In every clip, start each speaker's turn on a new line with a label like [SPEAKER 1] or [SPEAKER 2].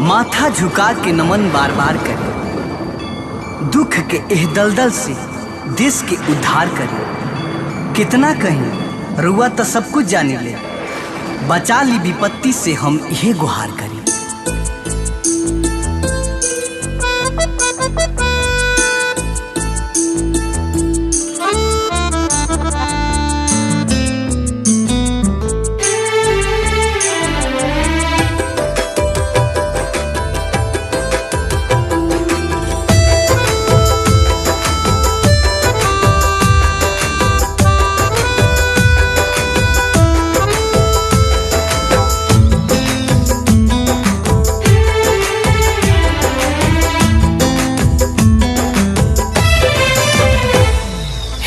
[SPEAKER 1] माथा झुका के नमन बार बार करे, दुख के एह दलदल से देश के उद्धार करे। कितना कहीं रुआ तो सब कुछ जाने ले, बचा ली विपत्ति से हम यह गुहार करी।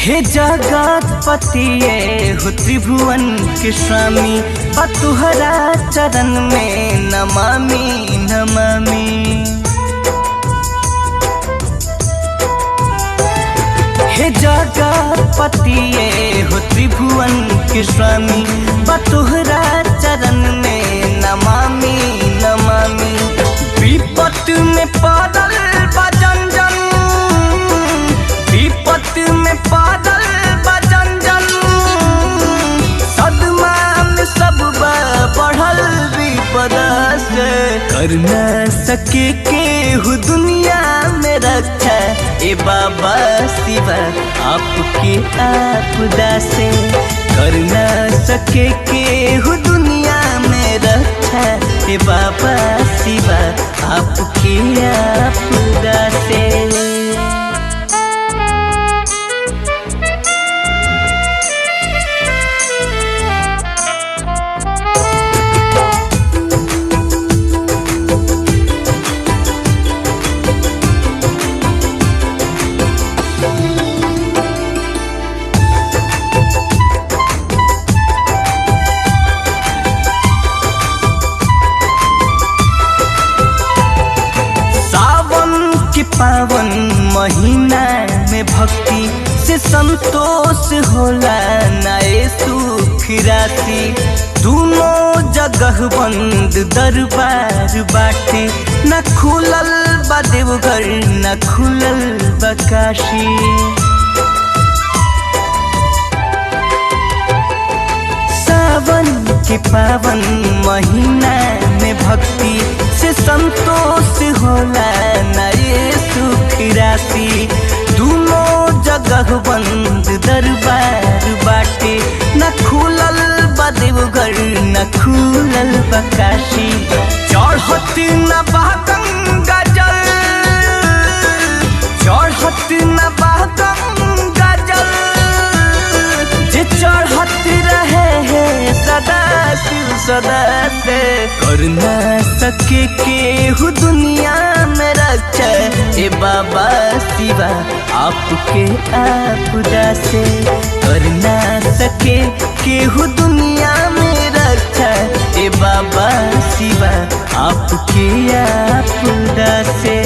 [SPEAKER 1] हे जगतपति हो त्रिभुवन के स्वामी, तुहरा चरण में नमामि नमामि। हे जगतपति हो त्रिभुवन के स्वामी, तुहरा चरण में नमामि नमामि। विपत में पड़ल बा जन जन, विपत में पड़ल बा जन जन, सदमा में सब बढ़ल विपद से। कर न सके केहू दुनिया में रक्षा, ए बाबा सिवा आपके आपदा से। कर न सके केहू दुनिया में रक्षा, ए बाबा सिवा आपके आपदा से। पावन महीना में भक्ति से संतोष होला, नए सुख राशि। दोनों जगह बंद दरबार बाटे, न खुलल बा देवघर न खुलल बा काशी। सावन के पावन महीना में भक्ति से संतोष होला, नए सुख राशि। दोनों जगह बंद दरबार बाटे, न खुलल बा देवघर न खुलल बा काशी। चढ़त न बा गंगा जल, चढ़त न बा गंगा जल, जे चढ़त रहे है सदा शिव सदा से। कर न सके केहू दुनिया में रक्षा, ए बाबा सिवा आपके आपदा से। कर न सके केहू दुनिया में रक्षा, ए बाबा सिवा आपके आपदा से।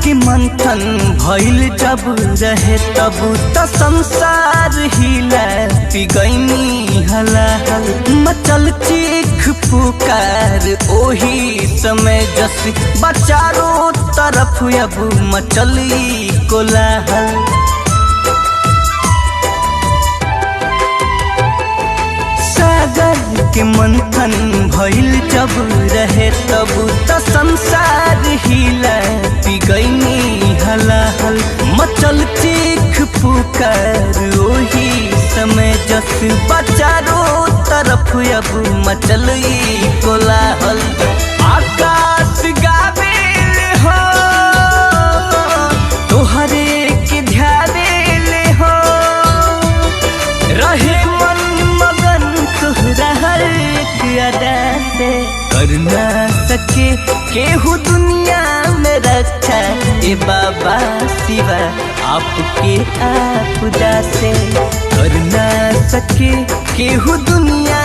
[SPEAKER 1] मंथन भइल जब रहे तब त संसार हिला, पिगैनी हलाहल मचल चीख पुकार। ओही समय जस बचारो तरफ अब मचली कोलाहल। सागर के मंथन भइल जब रहे तब त संसार हिला, पिगैनी हलाहल मचल चीख पुकार। ओही समय जस बचारो तरफ अब मचली कोलाहल। आकाश गावेल हो तोहरे के ध्यान ले हो, केहू दुनिया में रक्षा ए बाबा सिवा आपके आपदा से कर ना सके केहू दुनिया